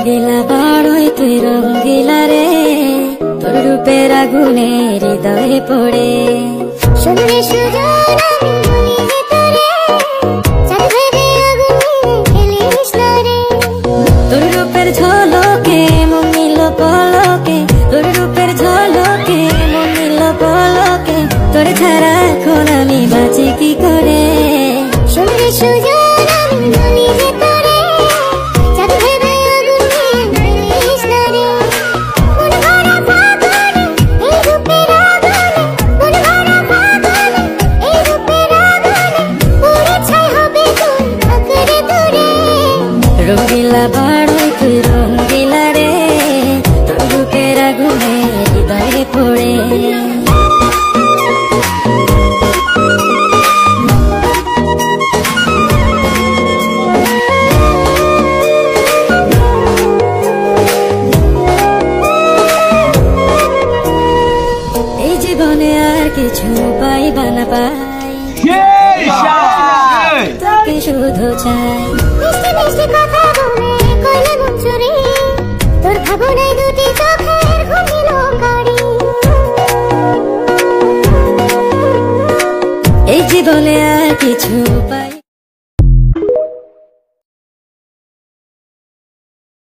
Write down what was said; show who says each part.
Speaker 1: রঙ্গিলা বাড়ই তুই রঙ্গিলা রে, তোর রূপের আগুনে হৃদয়ে পড়ে।
Speaker 2: শুনলে সুজন আমি বলি যে তোরে, চাঁদ ভেবে আগুনে খেলিস না রে।
Speaker 1: তোর রূপের ঝলকে মন নিল পলকে, তোর রূপের ঝলকে মন নিল পলকে, তোর ছাড়া এখন আমি বাঁচি কি করে।
Speaker 2: শুনলে সুজন আমি বলি যে তোরে, চাঁদ ভেবে আগুনে খেলিস না রে। মন ভরা ফাগুনে এই রূপের আগুনে, মন ভরা ফাগুনে এই রূপের আগুনে, পুড়ে ছাই হবে তোর আঁকড়ে দূরে।
Speaker 1: রঙ্গিলা বাড়ই তুই রঙ্গিলা রে, তোর রূপের আগুনে হৃদয়ে পড়ে। এই জীবনে আর কিছু পাইবা না পাই, তোকে শুধু চাই।
Speaker 2: মিষ্টি মিষ্টি কথা বলে কইলে মন চুরি, তোর ভাবনায় দুটি চোখের ঘুমিল কারি।
Speaker 1: এই জীবনে আর কিছু